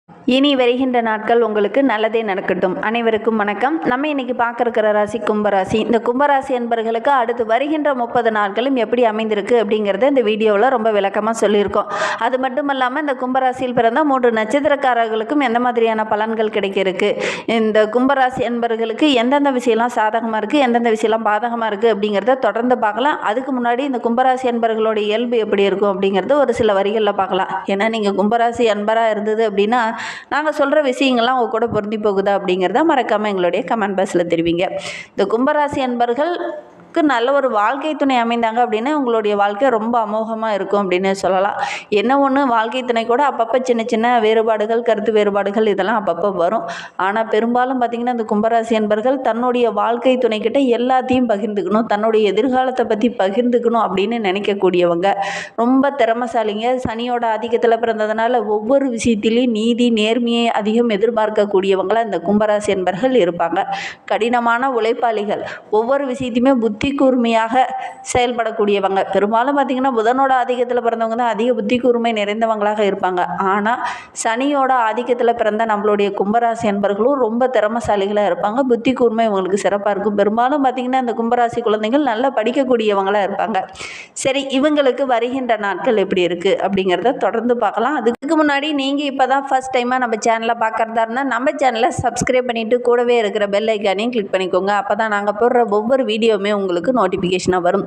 இனி வருகின்ற நாட்கள் உங்களுக்கு நல்லதே நடக்கட்டும். அனைவருக்கும் வணக்கம். நம்ம இன்னைக்கு பார்க்க இருக்கிற ராசி கும்பராசி. இந்த கும்பராசி என்பவர்களுக்கு அடுத்து வருகின்ற 30 நாட்களும் எப்படி அமைந்திருக்கு அப்படிங்கிறத இந்த வீடியோவில் ரொம்ப விளக்கமாக சொல்லியிருக்கோம். அது மட்டும் இல்லாமல் இந்த கும்பராசியில் பிறந்த 3 நட்சத்திரக்காரர்களுக்கும் எந்த மாதிரியான பலன்கள் கிடைக்க இருக்கு, இந்த கும்பராசி என்பவர்களுக்கு எந்தெந்த விஷயம்லாம் சாதகமாக இருக்குது, எந்தெந்த விஷயம்லாம் பாதகமாக இருக்குது அப்படிங்கிறத தொடர்ந்து பார்க்கலாம். அதுக்கு முன்னாடி இந்த கும்பராசி என்பவர்களோட இயல்பு எப்படி இருக்கும் அப்படிங்கிறது ஒரு சில வரிகளில் பார்க்கலாம். ஏன்னா நீங்கள் கும்பராசி அன்பராக இருந்தது அப்படின்னா நாங்கள் சொல்கிற விஷயங்கள்லாம் உங்க கூட பொருந்தி போகுதா அப்படிங்கிறத மறக்காமல் எங்களுடைய கமெண்ட் பாக்ஸில் தெரிவிங்க. இந்த கும்பராசி அன்பர்கள் நல்ல ஒரு வாழ்க்கை துணை அமைந்தாங்க அப்படின்னா உங்களுடைய வாழ்க்கை ரொம்ப அமோகமாக இருக்கும் அப்படின்னு சொல்லலாம். என்ன ஒன்று, வாழ்க்கை துணை கூட அப்பப்போ சின்ன சின்ன வேறுபாடுகள், கருத்து வேறுபாடுகள் இதெல்லாம் அப்பப்போ வரும். ஆனால் பெரும்பாலும் பார்த்திங்கன்னா இந்த கும்பராசி என்பர்கள் தன்னுடைய வாழ்க்கை துணைக்கிட்ட எல்லாத்தையும் பகிர்ந்துக்கணும், தன்னுடைய எதிர்காலத்தை பற்றி பகிர்ந்துக்கணும் அப்படின்னு நினைக்கக்கூடியவங்க. ரொம்ப திறமசாலிங்க. சனியோட ஆதிக்கத்தில் பிறந்ததுனால ஒவ்வொரு விஷயத்திலையும் நீதி நேர்மையை அதிகம் எதிர்பார்க்கக்கூடியவங்களாக இந்த கும்பராசி என்பர்கள் இருப்பாங்க. கடினமான உழைப்பாளிகள். ஒவ்வொரு விஷயத்தையுமே புத்தி கூர்மையாக செயல்படக்கூடியவங்க. பெரும்பாலும் பார்த்திங்கன்னா புதனோட ஆதிக்கத்தில் பிறந்தவங்க தான் அதிக புத்தி கூர்மை நிறைந்தவங்களாக இருப்பாங்க. ஆனால் சனியோட ஆதிக்கத்தில் பிறந்த நம்மளுடைய கும்பராசி என்பர்களும் ரொம்ப திறமசாலிகளாக இருப்பாங்க. புத்தி கூர்மை இவங்களுக்கு சிறப்பாக இருக்கும். பெரும்பாலும் பார்த்திங்கன்னா இந்த கும்பராசி குழந்தைகள் நல்லா படிக்கக்கூடியவங்களாக இருப்பாங்க. சரி, இவங்களுக்கு வருகின்ற நாட்கள் எப்படி இருக்குது அப்படிங்கிறத தொடர்ந்து பார்க்கலாம். அதுக்கு முன்னாடி நீங்கள் இப்போ தான் ஃபஸ்ட் டைமாக நம்ம சேனலை பார்க்குறதா இருந்தால் நம்ம சேனலை சப்ஸ்கிரைப் பண்ணிவிட்டு கூடவே இருக்கிற பெல் ஐக்கானையும் கிளிக் பண்ணிக்கோங்க. அப்போ தான் நாங்கள் போடுற ஒவ்வொரு வீடியோவுமே உங்களுக்கு நோட்டிஃபிகேஷனாக வரும்.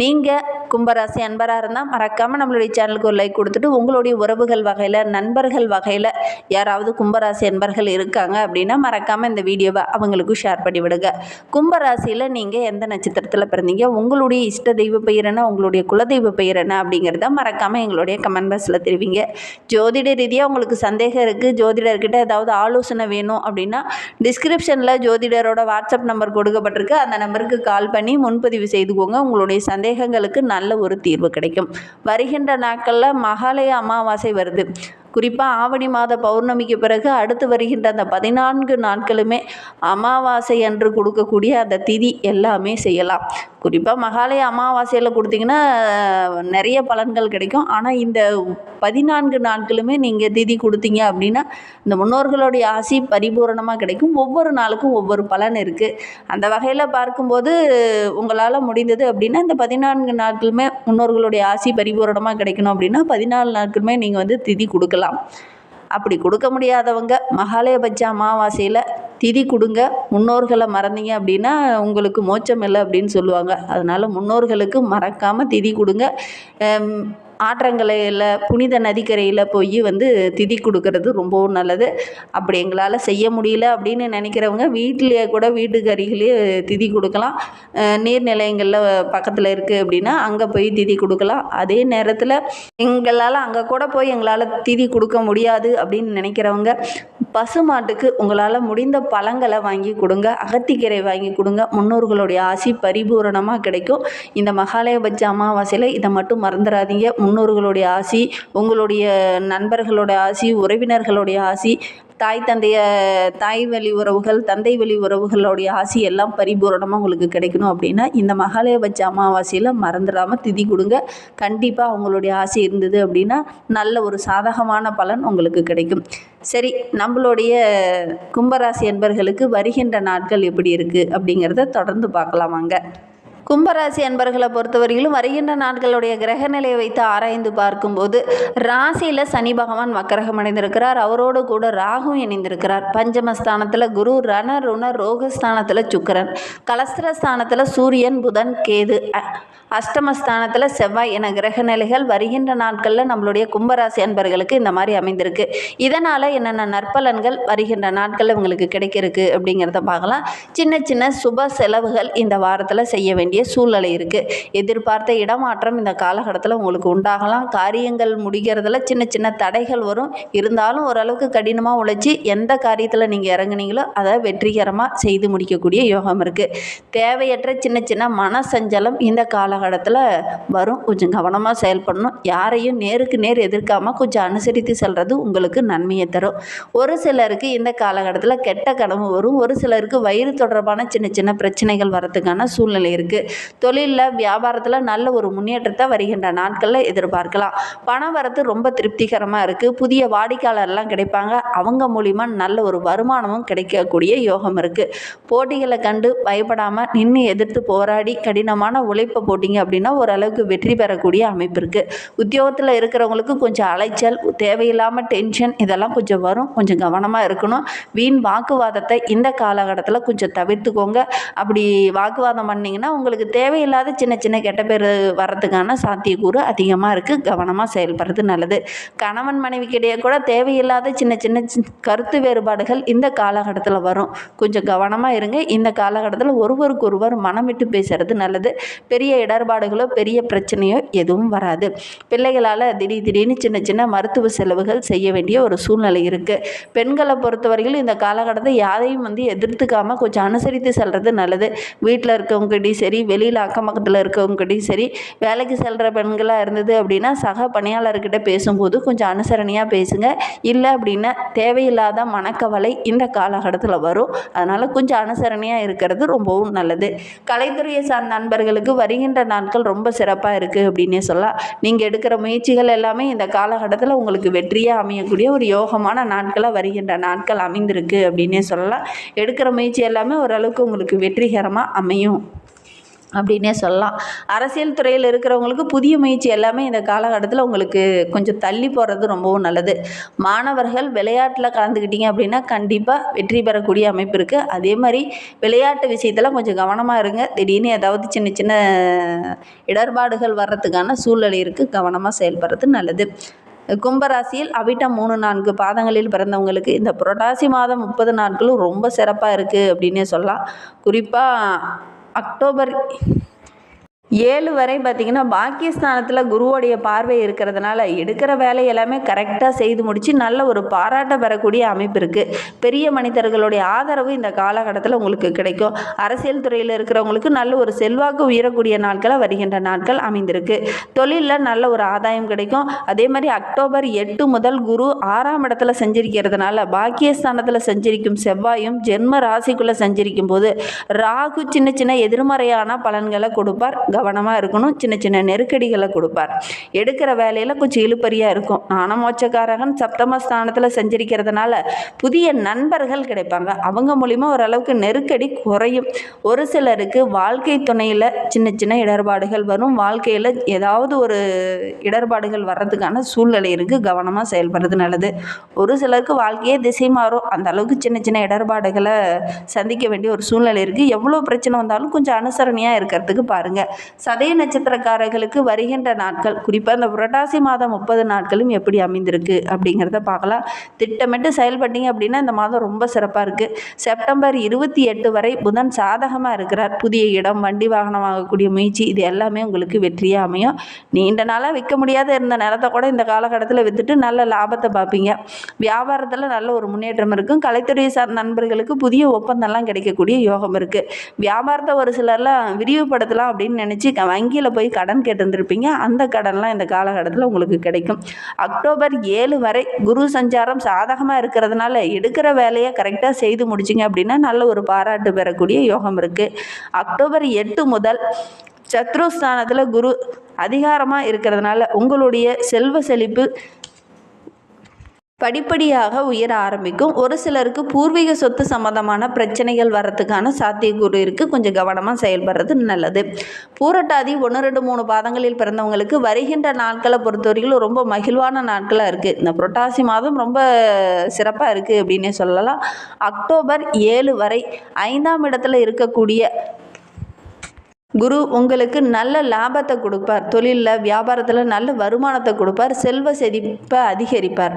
நீங்கள் கும்பராசி அன்பராக இருந்தால் மறக்காமல் நம்மளுடைய சேனலுக்கு ஒரு லைக் கொடுத்துட்டு உங்களுடைய உறவுகள் வகையில், நண்பர்கள் வகையில் யாராவது கும்பராசி அன்பர்கள் இருக்காங்க அப்படின்னா மறக்காமல் இந்த வீடியோவை அவங்களுக்கும் ஷேர் பண்ணி விடுங்க. கும்பராசியில் நீங்கள் எந்த நட்சத்திரத்தில் பிறந்தீங்க, உங்களுடைய இஷ்ட தெய்வ பெயர் என்ன, உங்களுடைய குலதெய்வ பெயர் என்ன அப்படிங்கிறத மறக்காமல் எங்களுடைய கமெண்ட் பாக்ஸில் தெரிவிங்க. ஜோதிட ரீதியாக உங்களுக்கு சந்தேகம் இருக்குது, ஜோதிடர்கிட்ட ஏதாவது ஆலோசனை வேணும் அப்படின்னா டிஸ்கிரிப்ஷனில் ஜோதிடரோட வாட்ஸ்அப் நம்பர் கொடுக்கப்பட்டிருக்கு. அந்த நம்பருக்கு கால் பண்ணி முன்பதிவு செய்துக்கோங்க. உங்களுடைய சந்தேகங்களுக்கு நல்ல ஒரு தீர்வு கிடைக்கும். வருகின்ற நாட்களில் மகாலய அமாவாசை வருது. குறிப்பாக ஆவணி மாத பௌர்ணமிக்கு பிறகு அடுத்து வருகின்ற அந்த 14 நாட்களுமே அமாவாசை அன்று கொடுக்கக்கூடிய அந்த திதி எல்லாமே செய்யலாம். குறிப்பாக மகாலய அமாவாசையில் கொடுத்தீங்கன்னா நிறைய பலன்கள் கிடைக்கும். ஆனால் இந்த 14 நாட்களுமே நீங்கள் திதி கொடுத்தீங்க அப்படின்னா இந்த முன்னோர்களுடைய ஆசி பரிபூரணமாக கிடைக்கும். ஒவ்வொரு நாளுக்கும் ஒவ்வொரு பலன் இருக்குது. அந்த வகையில் பார்க்கும்போது உங்களால் முடிந்தது அப்படின்னா இந்த 14 நாட்களுமே முன்னோர்களுடைய ஆசி பரிபூரணமாக கிடைக்கணும் அப்படின்னா 14 நாட்களுமே நீங்கள் வந்து திதி கொடுக்கலாம். அப்படி கொடுக்க முடியாதவங்க மகாலயபட்ச அமாவாசையில் திதி கொடுங்க. முன்னோர்களை மறந்தீங்க அப்படின்னா உங்களுக்கு மோட்சம் இல்லை அப்படின்னு சொல்லுவாங்க. அதனால் முன்னோர்களுக்கு மறக்காமல் திதி கொடுங்க. ஆற்றங்கரையில், புனித நதிக்கரையில் போய் வந்து திதி கொடுக்கறது ரொம்பவும் நல்லது. அப்படி எங்களால் செய்ய முடியல அப்படின்னு நினைக்கிறவங்க வீட்டிலேயே கூட, வீட்டுக்கு அருகிலேயே திதி கொடுக்கலாம். நீர்நிலையங்களில் பக்கத்தில் இருக்குது அப்படின்னா அங்கே போய் திதி கொடுக்கலாம். அதே நேரத்தில் எங்களால் அங்கே கூட போய் எங்களால் திதி கொடுக்க முடியாது அப்படின்னு நினைக்கிறவங்க பசுமாட்டுக்கு உங்களால் முடிந்த பழங்களை வாங்கி கொடுங்க, அகத்திக்கீரை வாங்கி கொடுங்க. முன்னோர்களுடைய ஆசி பரிபூரணமாக கிடைக்கும். இந்த மகாலயபட்ச அமாவாசையில் இதை மட்டும் மறந்துடாதீங்க. முன்னோர்களுடைய ஆசி, உங்களுடைய நண்பர்களோட ஆசி, உறவினர்களுடைய ஆசி, தாய் வழி உறவுகள், தந்தை வழி உறவுகளுடைய ஆசி எல்லாம் பரிபூரணமாக உங்களுக்கு கிடைக்கணும் அப்படின்னா இந்த மகாலயபட்ச அமாவாசையில் மறந்துடாமல் திதி கொடுங்க. கண்டிப்பாக அவங்களுடைய ஆசி இருந்தது அப்படின்னா நல்ல ஒரு சாதகமான பலன் உங்களுக்கு கிடைக்கும். சரி, நம்மளுடைய கும்பராசி என்பர்களுக்கு வருகின்ற நாட்கள் எப்படி இருக்குது அப்படிங்கிறத தொடர்ந்து பார்க்கலாம் வாங்க. கும்பராசி அன்பர்களை பொறுத்தவரையிலும் வருகின்ற நாட்களுடைய கிரக நிலையை வைத்து ஆராய்ந்து பார்க்கும்போது ராசியில் சனி பகவான் வக்கரகம் அடைந்திருக்கிறார். அவரோடு கூட ராகு இணைந்திருக்கிறார். பஞ்சமஸ்தானத்தில் குரு, ரண ருண ரோகஸ்தானத்தில் சுக்கிரன், கலஸ்திரஸ்தானத்தில் சூரியன், புதன், கேது, அஷ்டமஸ்தானத்தில் செவ்வாய் என கிரக நிலைகள் வருகின்ற நாட்களில் நம்மளுடைய கும்பராசி அன்பர்களுக்கு இந்த மாதிரி அமைந்திருக்கு. இதனால் என்னென்ன நற்பலன்கள் வருகின்ற நாட்களில் உங்களுக்கு கிடைக்கிறதுக்கு அப்படிங்கிறத பார்க்கலாம். சின்ன சின்ன சுப செலவுகள் இந்த வாரத்தில் செய்ய வேண்டிய சூழ்நிலை இருக்குது. எதிர்பார்த்த இடமாற்றம் இந்த காலகட்டத்தில் உங்களுக்கு உண்டாகலாம். காரியங்கள் முடிக்கிறதுல சின்ன சின்ன தடைகள் வரும். இருந்தாலும் ஓரளவுக்கு கடினமாக உழைச்சி எந்த காரியத்தில் நீங்கள் இறங்குனீங்களோ அதை வெற்றிகரமாக செய்து முடிக்கக்கூடிய யோகம் இருக்குது. தேவையற்ற சின்ன சின்ன மனசஞ்சலம் இந்த காலகட்டத்தில் வரும். கொஞ்சம் கவனமாக செயல்படணும். யாரையும் நேருக்கு நேர் எதிர்க்காமல் கொஞ்சம் அனுசரித்து செல்வது உங்களுக்கு நன்மையை தரும். ஒரு சிலருக்கு இந்த காலகட்டத்தில் கெட்ட கனவு வரும். ஒரு சிலருக்கு வயிறு தொடர்பான சின்ன சின்ன பிரச்சனைகள் வரதுக்கான சூழ்நிலை இருக்குது. தொழிலில் வியாபாரத்தில் நல்ல ஒரு முன்னேற்றத்தை வருகின்ற நாட்களில் எதிர்பார்க்கலாம். பண வரத்து ரொம்ப திருப்திகரமாக இருக்குது. புதிய வாடிக்கையாளர்லாம் கிடைப்பாங்க. அவங்க மூலிமா நல்ல ஒரு வருமானமும் கிடைக்கக்கூடிய யோகம் இருக்குது. போட்டிகளை கண்டு பயப்படாமல் நின்று எதிர்த்து போராடி கடினமான உழைப்பை போட்டிங்க அப்படின்னா ஓரளவுக்கு வெற்றி பெறக்கூடிய அமைப்பு இருக்குது. உத்தியோகத்தில் இருக்கிறவங்களுக்கு கொஞ்சம் அலைச்சல், தேவையில்லாமல் டென்ஷன் இதெல்லாம் கொஞ்சம் வரும். கொஞ்சம் கவனமாக இருக்கணும். வீண் வாக்குவாதத்தை இந்த காலகட்டத்தில் கொஞ்சம் தவிர்த்துக்கோங்க. அப்படி வாக்குவாதம் பண்ணிங்கன்னா உங்களுக்கு தேவையில்லாத சின்ன சின்ன கெட்ட பேர் வர்றதுக்கான சாத்தியக்கூறு அதிகமாக இருக்குது. கவனமாக செயல்படுறது நல்லது. கணவன் மனைவிக்கிடையே கூட தேவையில்லாத சின்ன சின்ன கருத்து வேறுபாடுகள் இந்த காலகட்டத்தில் வரும். கொஞ்சம் கவனமாக இருங்க. இந்த காலகட்டத்தில் ஒருவருக்கொருவர் மனம் விட்டு பேசுறது நல்லது. பெரிய இடர்பாடுகளோ பெரிய பிரச்சனையோ எதுவும் வராது. பிள்ளைகளால் திடீர்னு சின்ன சின்ன மருத்துவ செலவுகள் செய்ய வேண்டிய ஒரு சூழ்நிலை இருக்குது. பெண்களை பொறுத்தவரையில் இந்த காலகட்டத்தை யாரையும் எதிர்த்துக்காமல் கொஞ்சம் அனுசரித்து செல்வது நல்லது. வீட்டில் இருக்கவங்ககிட்டையும் சரி, வெளியில் அக்கம் பக்கத்தில் இருக்கவங்ககிட்டையும் சரி, வேலைக்கு செல்கிற பெண்களாக இருந்தது அப்படின்னா சக பணியாளர்கிட்ட பேசும்போது கொஞ்சம் அனுசரணையாக பேசுங்க. இல்லை அப்படின்னா தேவையில்லாத மனக்கவலை இந்த காலகட்டத்தில் வரும். அதனால் கொஞ்சம் அனுசரணையாக இருக்கிறது ரொம்பவும் நல்லது. கலைத்துறையை சார்ந்த நண்பர்களுக்கு வருகின்ற நாட்கள் ரொம்ப சிறப்பாக இருக்குது அப்படின்னே சொல்லலாம். நீங்கள் எடுக்கிற முயற்சிகள் எல்லாமே இந்த காலகட்டத்தில் உங்களுக்கு வெற்றியாக அமையக்கூடிய ஒரு யோகமான நாட்களாக வருகின்ற நாட்கள் அமைந்திருக்கு அப்படின்னே சொல்லலாம். எடுக்கிற முயற்சி எல்லாமே ஓரளவுக்கு உங்களுக்கு வெற்றிகரமாக அமையும் அப்படின்னே சொல்லலாம். அரசியல் துறையில் இருக்கிறவங்களுக்கு புதிய முயற்சி எல்லாமே இந்த காலகட்டத்தில் உங்களுக்கு கொஞ்சம் தள்ளி போகிறது ரொம்பவும் நல்லது. மாணவர்கள் விளையாட்டில் கலந்துக்கிட்டீங்க அப்படின்னா கண்டிப்பாக வெற்றி பெறக்கூடிய அமைப்பு இருக்குது. அதே மாதிரி விளையாட்டு விஷயத்தில் கொஞ்சம் கவனமாக இருங்க. திடீர்னு ஏதாவது சின்ன சின்ன இடர்பாடுகள் வர்றதுக்கான சூழ்நிலை இருக்குது. கவனமாக செயல்படுறது நல்லது. கும்பராசியில் அவிட்டம் 3-4 பாதங்களில் பிறந்தவங்களுக்கு இந்த புரட்டாசி மாதம் 30 நாட்களும் ரொம்ப சிறப்பாக இருக்குது அப்படின்னே சொல்லலாம். குறிப்பாக அக்டோபர் 7 வரை பார்த்திங்கன்னா பாக்கியஸ்தானத்தில் குருவோடைய பார்வை இருக்கிறதுனால எடுக்கிற வேலை எல்லாமே கரெக்டாக செய்து முடித்து நல்ல ஒரு பாராட்ட பெறக்கூடிய அமைப்பு இருக்குது. பெரிய மனிதர்களுடைய ஆதரவு இந்த காலகட்டத்தில் உங்களுக்கு கிடைக்கும். அரசியல் துறையில் இருக்கிறவங்களுக்கு நல்ல ஒரு செல்வாக்கு உயரக்கூடிய நாட்களாக வருகின்ற நாட்கள் அமைந்திருக்கு. தொழிலில் நல்ல ஒரு ஆதாயம் கிடைக்கும். அதே மாதிரி அக்டோபர் 8 முதல் குரு 6ஆம் இடத்துல சஞ்சரிக்கிறதுனால பாக்கியஸ்தானத்தில் சஞ்சரிக்கும் செவ்வாயும் ஜென்ம ராசிக்குள்ளே சஞ்சரிக்கும் போது ராகு சின்ன சின்ன எதிர்மறையான பலன்களை கொடுப்பார். கவனமாக இருக்கணும். சின்ன சின்ன நெருக்கடிகளை கொடுப்பார். எடுக்கிற வேலையில் கொஞ்சம் இழுப்பறியாக இருக்கும். ஞானமோட்சக்காரகன் சப்தமஸ்தானத்தில் சஞ்சரிக்கிறதுனால புதிய நண்பர்கள் கிடைப்பாங்க. அவங்க மூலிமா ஓரளவுக்கு நெருக்கடி குறையும். ஒரு சிலருக்கு வாழ்க்கை துணையில் சின்ன சின்ன இடர்பாடுகள் வரும். வாழ்க்கையில் ஏதாவது ஒரு இடர்பாடுகள் வர்றதுக்கான சூழ்நிலை இருக்குது. கவனமாக செயல்படுறது நல்லது. ஒரு சிலருக்கு வாழ்க்கையே திசை மாறும். அந்த அளவுக்கு சின்ன சின்ன இடர்பாடுகளை சந்திக்க வேண்டிய ஒரு சூழ்நிலை இருக்குது. எவ்வளோ பிரச்சனை வந்தாலும் கொஞ்சம் அனுசரணையாக இருக்கிறதுக்கு பாருங்கள். சதய நட்சத்திரக்காரர்களுக்கு வருகின்ற நாட்கள் குறிப்பாக இந்த புரட்டாசி மாதம் 30 நாட்களும் எப்படி அமைந்திருக்கு அப்படிங்கிறத பார்க்கலாம். திட்டமிட்டு செயல்பட்டீங்க அப்படின்னா இந்த மாதம் ரொம்ப சிறப்பாக இருக்குது. செப்டம்பர் 28 வரை புதன் சாதகமாக இருக்கிறார். புதிய இடம், வண்டி வாகனம் வாங்கக்கூடிய முயற்சி இது எல்லாமே உங்களுக்கு வெற்றியாக அமையும். நீண்ட நாளாக விற்க முடியாத இருந்த நிலத்தை கூட இந்த காலகட்டத்தில் விற்றுட்டு நல்ல லாபத்தை பார்ப்பீங்க. வியாபாரத்தில் நல்ல ஒரு முன்னேற்றம் இருக்கும். கலைத்துறையை சார்ந்த நண்பர்களுக்கு புதிய ஒப்பந்தம்லாம் கிடைக்கக்கூடிய யோகம் இருக்குது. வியாபாரத்தை ஒரு சிலர்லாம் விரிவுபடுத்தலாம் அப்படின்னு நினச்சி வங்கியில் போய் கடன் கேட்டிருந்துருப்பீங்க. அந்த கடன்லாம் இந்த காலகட்டத்தில் உங்களுக்கு கிடைக்கும். அக்டோபர் 7 வரை குரு சஞ்சாரம் சாதகமாக இருக்கிறதுனால எடுக்கிற வேலையை கரெக்டாக செய்து முடிச்சிங்க அப்படின்னா நல்ல ஒரு பாராட்டு பெறக்கூடிய யோகம் இருக்குது. அக்டோபர் 8 முதல் சத்ருஸ்தானத்தில் குரு அதிகாரமாக இருக்கிறதுனால உங்களுடைய செல்வ செழிப்பு படிப்படியாக உயர ஆரம்பிக்கும். ஒரு சிலருக்கு பூர்வீக சொத்து சம்பந்தமான பிரச்சனைகள் வர்றதுக்கான சாத்தியக்கூறு இருக்குது. கொஞ்சம் கவனமாக செயல்படுறது நல்லது. பூரட்டாதி 1, 2, 3 பாதங்களில் பிறந்தவங்களுக்கு வருகின்ற நாட்களை பொறுத்தவரைக்கும் ரொம்ப மகிழ்வான நாட்களாக இருக்குது. இந்த புரட்டாசி மாதம் ரொம்ப சிறப்பாக இருக்குது அப்படின்னே சொல்லலாம். அக்டோபர் 7 வரை 5ஆம் இடத்துல இருக்கக்கூடிய குரு உங்களுக்கு நல்ல லாபத்தை கொடுப்பார். தொழிலில் வியாபாரத்தில் நல்ல வருமானத்தை கொடுப்பார். செல்வ செழிப்பை அதிகரிப்பார்.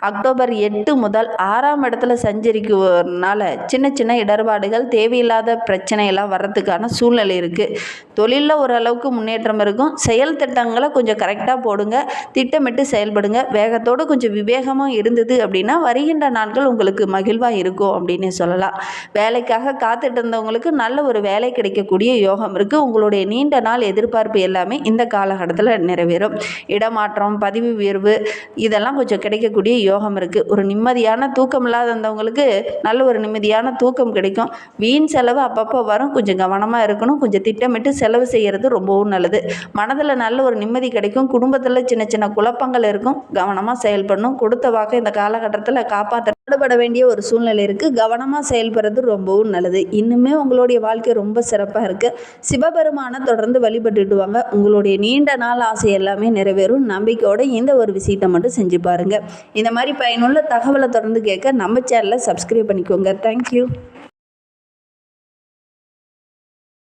அக்டோபர் 8 முதல் 6ஆம் இடத்துல சஞ்சரிக்கிறதுனால சின்ன சின்ன இடர்பாடுகள், தேவையில்லாத பிரச்சனையெல்லாம் வர்றதுக்கான சூழ்நிலை இருக்குது. தொழிலில் ஓரளவுக்கு முன்னேற்றம் இருக்கும். செயல் திட்டங்களை கொஞ்சம் கரெக்டாக போடுங்க. திட்டமிட்டு செயல்படுங்க. வேகத்தோடு கொஞ்சம் விவேகமாக இருந்தது அப்படின்னா வருகின்ற நாட்கள் உங்களுக்கு மகிழ்வாக இருக்கும் அப்படின்னு சொல்லலாம். வேலைக்காக காத்துட்டு இருந்தவங்களுக்கு நல்ல ஒரு வேலை கிடைக்கக்கூடிய யோகம் இருக்குது. உங்களுடைய நீண்ட நாள் எதிர்பார்ப்பு எல்லாமே இந்த காலகட்டத்தில் நிறைவேறும். இடமாற்றம், பதவி உயர்வு இதெல்லாம் கொஞ்சம் கிடைக்கக்கூடிய யோகம் இருக்குது. ஒரு நிம்மதியான தூக்கம் இல்லாதவங்களுக்கு நல்ல ஒரு நிம்மதியான தூக்கம் கிடைக்கும். வீண் செலவு அப்பப்போ வரும், கொஞ்சம் கவனமாக இருக்கணும். கொஞ்சம் திட்டமிட்டு செலவு செய்கிறது ரொம்பவும் நல்லது. மனதில் நல்ல ஒரு நிம்மதி கிடைக்கும். குடும்பத்தில் சின்ன சின்ன குழப்பங்கள் இருக்கும், கவனமாக செயல்படணும். கொடுத்த வாக்கை இந்த காலகட்டத்தில் காப்பாற்றப்பட வேண்டிய ஒரு சூழ்நிலை இருக்குது. கவனமாக செயல்படுறது ரொம்பவும் நல்லது. இன்னுமே உங்களுடைய வாழ்க்கை ரொம்ப சிறப்பாக இருக்குது. சிவபெருமானை தொடர்ந்து வழிபட்டுட்டு வாங்க. உங்களுடைய நீண்ட நாள் ஆசை எல்லாமே நிறைவேறும். நம்பிக்கையோடு இந்த ஒரு விஷயத்தை மட்டும் செஞ்சு பாருங்கள். இந்த மாதிரி பயனுள்ள தகவலை தொடர்ந்து கேட்க நம்ம சேனலை சப்ஸ்கிரைப் பண்ணிக்கோங்க. தேங்க்யூ.